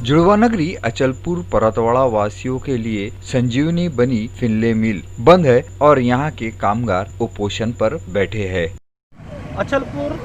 जुड़वा नगरी अचलपुर परतवाड़ा वासियों के लिए संजीवनी बनी फिनले मिल बंद है और यहाँ के कामगार कुपोषण पर बैठे हैं। अचलपुर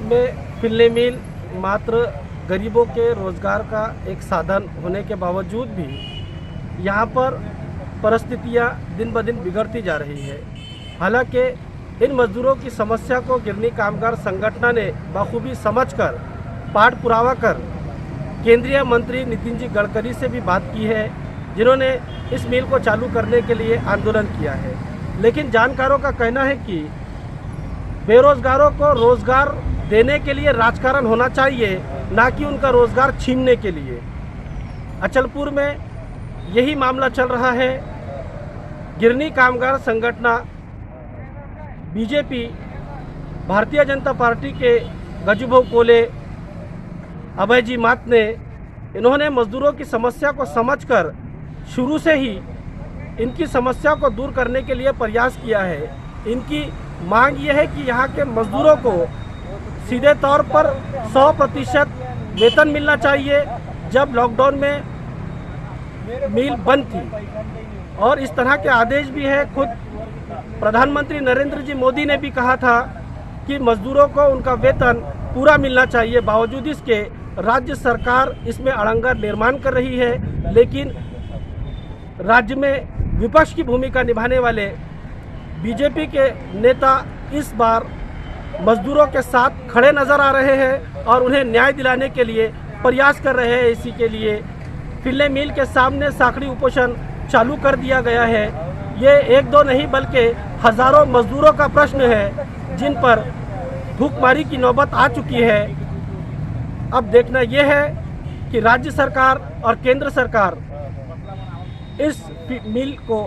में फिनले मिल मात्र गरीबों के रोजगार का एक साधन होने के बावजूद भी यहाँ पर परिस्थितियाँ दिन ब दिन बिगड़ती जा रही है। हालांकि इन मजदूरों की समस्या को गिरनी कामगार संगठन ने बखूबी समझकर पाठ पुरावा कर केंद्रीय मंत्री नितिन जी गडकरी से भी बात की है, जिन्होंने इस मिल को चालू करने के लिए आंदोलन किया है। लेकिन जानकारों का कहना है कि बेरोजगारों को रोजगार देने के लिए राजकारण होना चाहिए, ना कि उनका रोजगार छीनने के लिए। अचलपुर में यही मामला चल रहा है। गिरनी कामगार संगठन बीजेपी, भारतीय जनता पार्टी के गजुभाऊ कोले, अभय जी मात ने इन्होंने मजदूरों की समस्या को समझकर शुरू से ही इनकी समस्या को दूर करने के लिए प्रयास किया है। इनकी मांग ये है कि यहाँ के मजदूरों को सीधे तौर पर 100% वेतन मिलना चाहिए। जब लॉकडाउन में मिल बंद थी और इस तरह के आदेश भी है, खुद प्रधानमंत्री नरेंद्र जी मोदी ने भी कहा था कि मजदूरों को उनका वेतन पूरा मिलना चाहिए। बावजूद इसके राज्य सरकार इसमें अड़ंगा निर्माण कर रही है। लेकिन राज्य में विपक्ष की भूमिका निभाने वाले बीजेपी के नेता इस बार मजदूरों के साथ खड़े नजर आ रहे हैं और उन्हें न्याय दिलाने के लिए प्रयास कर रहे हैं। इसी के लिए फिनले मिल के सामने साखड़ी उपोषण चालू कर दिया गया है। ये एक दो नहीं बल्कि हजारों मजदूरों का प्रश्न है, जिन पर भूखमरी की नौबत आ चुकी है। अब देखना यह है कि राज्य सरकार और केंद्र सरकार इस मिल को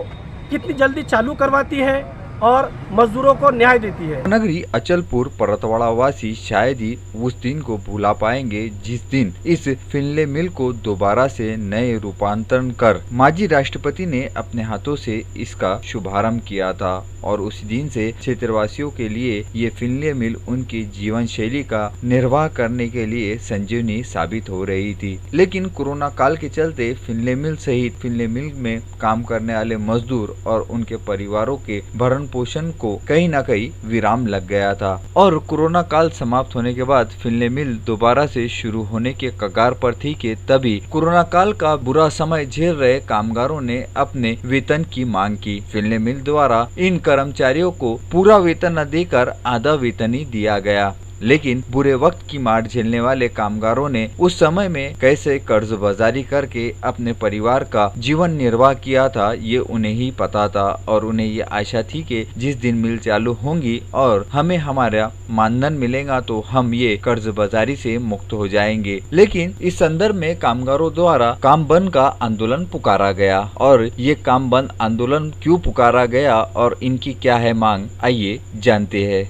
कितनी जल्दी चालू करवाती है और मजदूरों को न्याय देती है। नगरी अचलपुर परतवाड़ा वासी शायद ही उस दिन को भुला पाएंगे जिस दिन इस फिनले मिल को दोबारा से नए रूपांतरण कर माजी राष्ट्रपति ने अपने हाथों से इसका शुभारंभ किया था और उस दिन से क्षेत्रवासियों के लिए ये फिनले मिल उनकी जीवन शैली का निर्वाह करने के लिए संजीवनी साबित हो रही थी। लेकिन कोरोना काल के चलते फिनले मिल सहित फिनले मिल में काम करने वाले मजदूर और उनके परिवारों के भरण पोषण को कहीं न कहीं विराम लग गया था और कोरोना काल समाप्त होने के बाद फिनले मिल दोबारा से शुरू होने के कगार पर थी कि तभी कोरोना काल का बुरा समय झेल रहे कामगारों ने अपने वेतन की मांग की। फिनले मिल द्वारा इन कर्मचारियों को पूरा वेतन न देकर आधा वेतन ही दिया गया। लेकिन बुरे वक्त की मार झेलने वाले कामगारों ने उस समय में कैसे कर्ज बाजारी करके अपने परिवार का जीवन निर्वाह किया था, ये उन्हें ही पता था और उन्हें ये आशा थी कि जिस दिन मिल चालू होंगी और हमें हमारा मानधन मिलेगा तो हम ये कर्ज बाजारी से मुक्त हो जाएंगे। लेकिन इस संदर्भ में कामगारों द्वारा काम बंद का आंदोलन पुकारा गया और ये काम बंद आंदोलन क्यों पुकारा गया और इनकी क्या है मांग, आइए जानते हैं।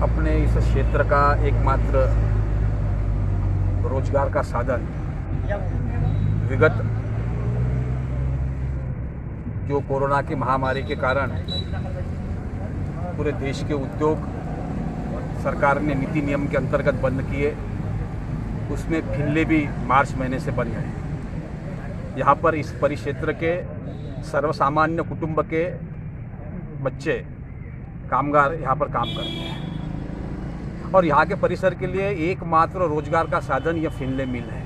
अपने इस क्षेत्र का एकमात्र रोजगार का साधन विगत जो कोरोना की महामारी के कारण पूरे देश के उद्योग सरकार ने नीति नियम के अंतर्गत बंद किए, उसमें फिनले भी मार्च महीने से बंद है। यहाँ पर इस परिक्षेत्र के सर्वसामान्य कुटुंब के बच्चे कामगार यहाँ पर काम करते हैं और यहाँ के परिसर के लिए एकमात्र रोजगार का साधन यह फिनले मिल है।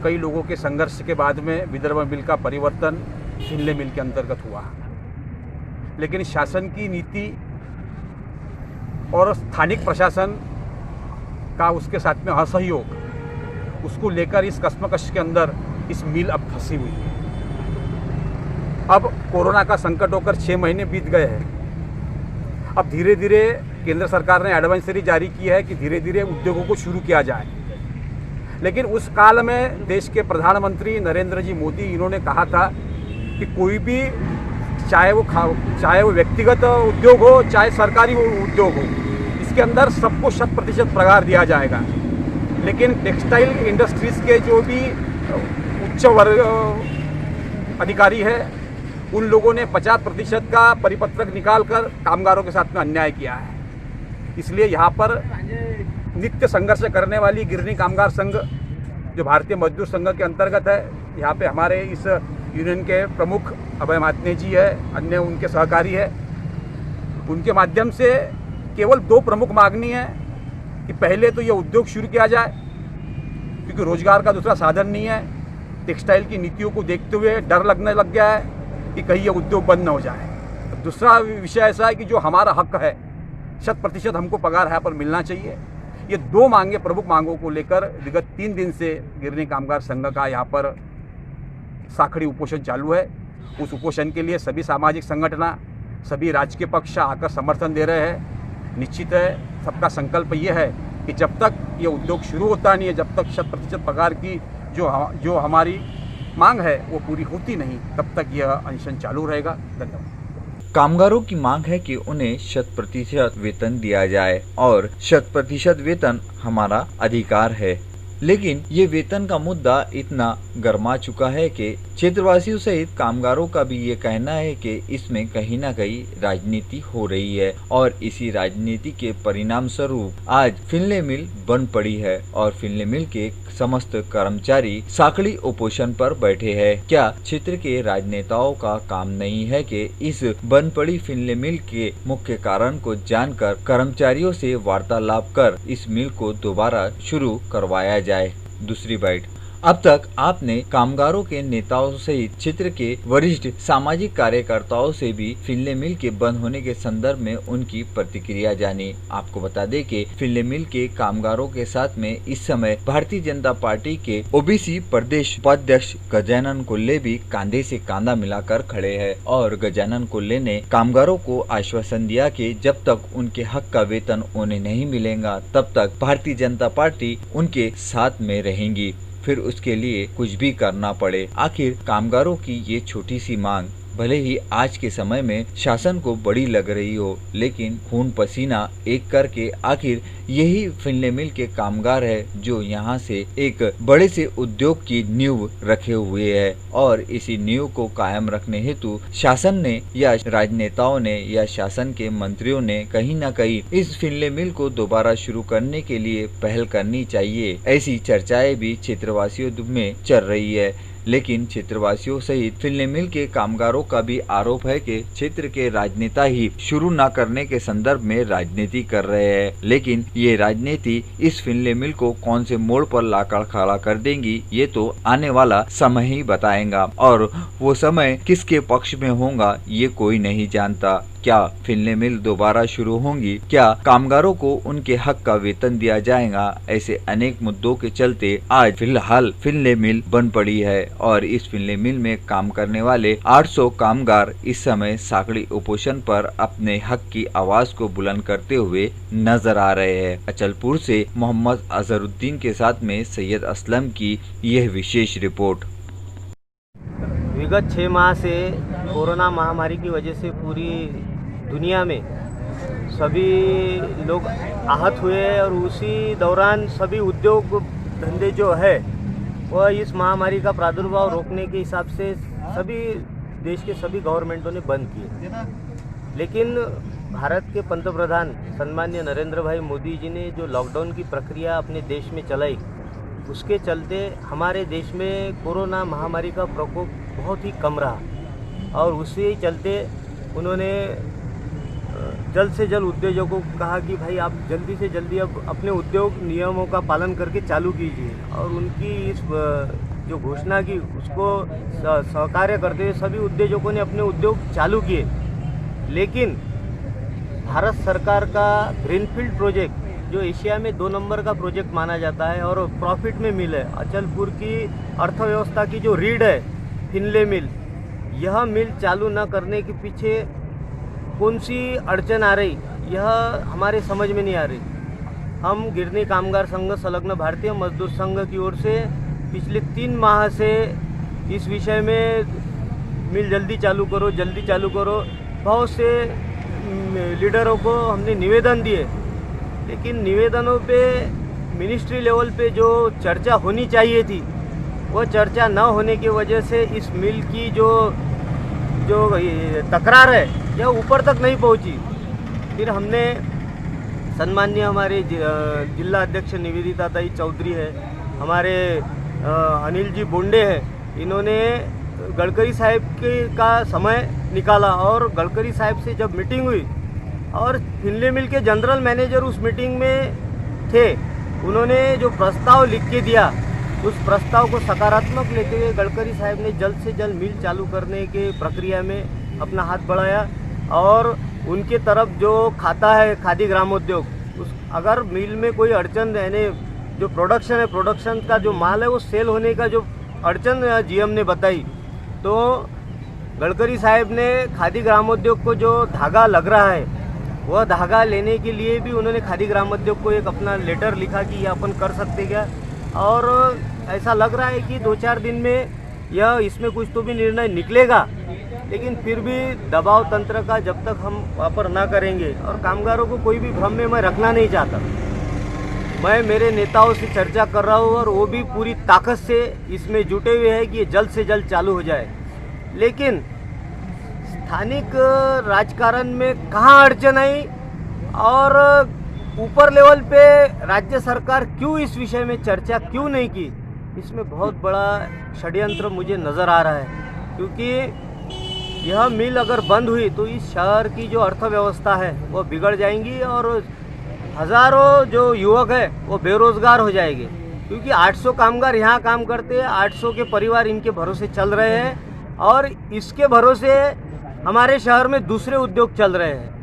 कई लोगों के संघर्ष के बाद में विदर्भ मिल का परिवर्तन फिनले मिल के अंतर्गत हुआ, लेकिन शासन की नीति और स्थानिक प्रशासन का उसके साथ में असहयोग, उसको लेकर इस कश्मकश के अंदर इस मिल अब फंसी हुई है। अब कोरोना का संकट होकर 6 महीने बीत गए हैं। अब धीरे धीरे केंद्र सरकार ने एडवाइजरी जारी की है कि धीरे धीरे उद्योगों को शुरू किया जाए। लेकिन उस काल में देश के प्रधानमंत्री नरेंद्र जी मोदी इन्होंने कहा था कि कोई भी चाहे वो व्यक्तिगत उद्योग हो चाहे सरकारी उद्योग हो, इसके अंदर सबको 100% पगार दिया जाएगा। लेकिन टेक्सटाइल इंडस्ट्रीज़ के जो भी उच्च वर्ग अधिकारी है, उन लोगों ने 50% का परिपत्रक निकालकर कामगारों के साथ में अन्याय किया है। इसलिए यहाँ पर नित्य संघर्ष करने वाली गिरनी कामगार संघ जो भारतीय मजदूर संघ के अंतर्गत है। यहाँ पे हमारे इस यूनियन के प्रमुख अभय मातने जी है, अन्य उनके सहकारी है। उनके माध्यम से केवल 2 प्रमुख मांगनी है कि पहले तो ये उद्योग शुरू किया जाए, क्योंकि रोजगार का दूसरा साधन नहीं है। टेक्सटाइल की नीतियों को देखते हुए डर लगने लग गया है कि कहीं ये उद्योग बंद न हो जाए। दूसरा विषय ऐसा है कि जो हमारा हक है 100% हमको पगार यहाँ पर मिलना चाहिए। ये 2 मांगे, प्रमुख मांगों को लेकर विगत 3 दिन से गिरनी कामगार संघ का यहाँ पर साखड़ी उपोषण चालू है। उस उपोषण के लिए सभी सामाजिक संगठन, सभी राजकीय पक्ष आकर समर्थन दे रहे हैं। निश्चित है सबका संकल्प ये है कि जब तक ये उद्योग शुरू होता नहीं है, जब तक 100% पगार की जो हमारी मांग है वो पूरी होती नहीं, तब तक यह अनशन चालू रहेगा। धन्यवाद। कामगारों की मांग है कि उन्हें 100% वेतन दिया जाए और 100% वेतन हमारा अधिकार है। लेकिन ये वेतन का मुद्दा इतना गर्मा चुका है कि क्षेत्रवासियों सहित कामगारों का भी ये कहना है कि इसमें कहीं ना कहीं राजनीति हो रही है और इसी राजनीति के परिणाम स्वरूप आज फिनले मिल बंद पड़ी है और फिनले मिल के समस्त कर्मचारी साखड़ी उपोषण पर बैठे हैं। क्या क्षेत्र के राजनेताओं का काम नहीं है कि इस बंद पड़ी फिनले मिल के मुख्य कारण को जानकर कर्मचारियों से वार्तालाप कर इस मिल को दोबारा शुरू करवाया जाए। दूसरी बाइट। अब तक आपने कामगारों के नेताओं सहित क्षेत्र के वरिष्ठ सामाजिक कार्यकर्ताओं से भी फिनले मिल के बंद होने के संदर्भ में उनकी प्रतिक्रिया जानी। आपको बता दें कि फिनले मिल के कामगारों के साथ में इस समय भारतीय जनता पार्टी के ओबीसी प्रदेश उपाध्यक्ष गजानन कोल्ले भी कांधे से कांधा मिलाकर खड़े हैं और गजानन कोल्ले ने कामगारों को आश्वासन दिया कि जब तक उनके हक का वेतन उन्हें नहीं मिलेगा तब तक भारतीय जनता पार्टी उनके साथ में रहेंगी, फिर उसके लिए कुछ भी करना पड़े। आखिर कामगारों की ये छोटी सी मांग भले ही आज के समय में शासन को बड़ी लग रही हो, लेकिन खून पसीना एक करके आखिर यही फिनले मिल के कामगार है जो यहाँ से एक बड़े से उद्योग की नींव रखे हुए है और इसी नींव को कायम रखने हेतु शासन ने या राजनेताओं ने या शासन के मंत्रियों ने कहीं न कहीं इस फिनले मिल को दोबारा शुरू करने के लिए पहल करनी चाहिए। ऐसी चर्चाएं भी क्षेत्रवासियों में चल रही है। लेकिन क्षेत्रवासियों सहित फिनले मिल के कामगारों का भी आरोप है कि क्षेत्र के राजनेता ही शुरू न करने के संदर्भ में राजनीति कर रहे हैं, लेकिन ये राजनीति इस फिनले मिल को कौन से मोड़ पर लाकर खड़ा कर देंगी ये तो आने वाला समय ही बताएगा और वो समय किसके पक्ष में होगा ये कोई नहीं जानता। क्या फिनले मिल दोबारा शुरू होंगी? क्या कामगारों को उनके हक का वेतन दिया जाएगा? ऐसे अनेक मुद्दों के चलते आज फिलहाल फिनले मिल बंद पड़ी है और इस फिनले मिल में काम करने वाले 800 कामगार इस समय साखड़ी उपोषण पर अपने हक की आवाज को बुलंद करते हुए नजर आ रहे हैं। अचलपुर से मोहम्मद अजहरुद्दीन के साथ में सैयद असलम की यह विशेष रिपोर्ट। विगत 6 माह से कोरोना महामारी की वजह से पूरी दुनिया में सभी लोग आहत हुए और उसी दौरान सभी उद्योग धंधे जो है वह इस महामारी का प्रादुर्भाव रोकने के हिसाब से सभी देश के सभी गवर्नमेंटों ने बंद किए। लेकिन भारत के पंतप्रधान सन्माननीय नरेंद्र भाई मोदी जी ने जो लॉकडाउन की प्रक्रिया अपने देश में चलाई, उसके चलते हमारे देश में कोरोना महामारी का प्रकोप बहुत ही कम रहा और उसी चलते उन्होंने जल्द से जल्द उद्योगों को कहा कि भाई आप जल्दी से जल्दी अब अपने उद्योग नियमों का पालन करके चालू कीजिए और उनकी इस जो घोषणा की उसको सहकार्य करते हुए सभी उद्योगों ने अपने उद्योग चालू किए। लेकिन भारत सरकार का ग्रीनफील्ड प्रोजेक्ट जो एशिया में 2 नंबर का प्रोजेक्ट माना जाता है और प्रॉफिट में मिल है, अचलपुर की अर्थव्यवस्था की जो रीढ़ है फिनले मिल, यह मिल चालू न करने के पीछे कौन सी अड़चन आ रही यह हमारे समझ में नहीं आ रही। हम गिरनी कामगार संघ संलग्न भारतीय मजदूर संघ की ओर से पिछले 3 माह से इस विषय में मिल जल्दी चालू करो बहुत से लीडरों को हमने निवेदन दिए, लेकिन निवेदनों पे मिनिस्ट्री लेवल पे जो चर्चा होनी चाहिए थी वह चर्चा न होने की वजह से इस मिल की जो तकरार है यह ऊपर तक नहीं पहुंची। फिर हमने सन्माननीय हमारे जिला अध्यक्ष निवेदिता ताई चौधरी है, हमारे अनिल जी बोंडे है, इन्होंने गडकरी साहब का समय निकाला और गडकरी साहब से जब मीटिंग हुई और फिनले मिल के जनरल मैनेजर उस मीटिंग में थे, उन्होंने जो प्रस्ताव लिख के दिया उस प्रस्ताव को सकारात्मक लेते हुए गडकरी साहब ने जल्द से जल्द मिल चालू करने के प्रक्रिया में अपना हाथ बढ़ाया और उनके तरफ जो खाता है खादी ग्रामोद्योग, उस अगर मिल में कोई अड़चन यानी जो प्रोडक्शन है, प्रोडक्शन का जो माल है वो सेल होने का जो अड़चन जीएम ने बताई, तो गडकरी साहब ने खादी ग्रामोद्योग को जो धागा लग रहा है वह धागा लेने के लिए भी उन्होंने खादी ग्रामोद्योग को एक अपना लेटर लिखा कि ये अपन कर सकते क्या, और ऐसा लग रहा है कि 2-4 दिन में यह इसमें कुछ तो भी निर्णय निकलेगा। लेकिन फिर भी दबाव तंत्र का जब तक हम वापर ना करेंगे और कामगारों को कोई भी भ्रम में मैं रखना नहीं चाहता, मैं मेरे नेताओं से चर्चा कर रहा हूँ और वो भी पूरी ताकत से इसमें जुटे हुए हैं कि ये जल्द से जल्द चालू हो जाए। लेकिन स्थानिक राजकारण में कहाँ अड़चन आई और ऊपर लेवल पे राज्य सरकार क्यों इस विषय में चर्चा क्यों नहीं की, इसमें बहुत बड़ा षड्यंत्र मुझे नज़र आ रहा है। क्योंकि यह मिल अगर बंद हुई तो इस शहर की जो अर्थव्यवस्था है वो बिगड़ जाएंगी और हज़ारों जो युवक है वो बेरोजगार हो जाएंगे। क्योंकि 800 कामगार यहाँ काम करते हैं, 800 के परिवार इनके भरोसे चल रहे हैं और इसके भरोसे हमारे शहर में दूसरे उद्योग चल रहे हैं।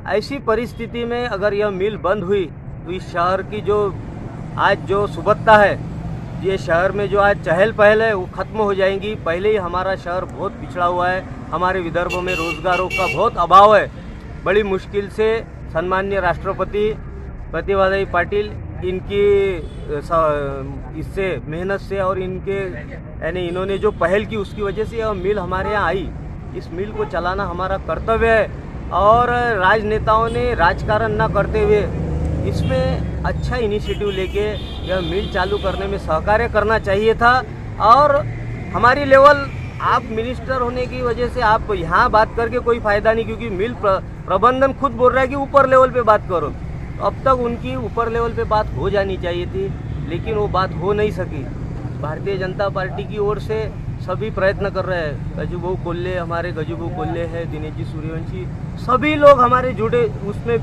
ऐसी परिस्थिति में अगर यह मिल बंद हुई तो इस शहर की जो आज जो सुबत्ता है, ये शहर में जो आज चहल पहल है वो ख़त्म हो जाएंगी। पहले ही हमारा शहर बहुत पिछड़ा हुआ है, हमारे विदर्भ में रोज़गारों का बहुत अभाव है। बड़ी मुश्किल से सम्माननीय राष्ट्रपति प्रतिभाताई पाटिल इनकी इससे मेहनत से और इनके यानी इन्होंने जो पहल की उसकी वजह से यह मिल हमारे यहाँ आई। इस मिल को चलाना हमारा कर्तव्य है और राजनेताओं ने राजकारण न करते हुए इसमें अच्छा इनिशिएटिव लेके यह मिल चालू करने में सहकार्य करना चाहिए था। और हमारी लेवल, आप मिनिस्टर होने की वजह से आप यहाँ बात करके कोई फ़ायदा नहीं, क्योंकि मिल प्रबंधन खुद बोल रहा है कि ऊपर लेवल पे बात करो। अब तक उनकी ऊपर लेवल पे बात हो जानी चाहिए थी, लेकिन वो बात हो नहीं सकी। भारतीय जनता पार्टी की ओर से सभी प्रयत्न कर रहे हैं। गजूभाऊ कोल्हे, हमारे गजूभाऊ कोल्हे है, दिनेश जी सूर्यवंशी, सभी लोग हमारे जुड़े उसमें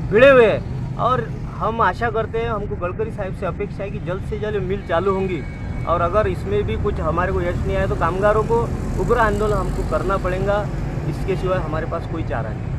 भिड़े हुए हैं और हम आशा करते हैं, हमको गडकरी साहब से अपेक्षा है कि जल्द से जल्द मिल चालू होंगी। और अगर इसमें भी कुछ हमारे को यश नहीं आया तो कामगारों को उग्र आंदोलन हमको करना पड़ेगा, इसके सिवाय हमारे पास कोई चारा नहीं।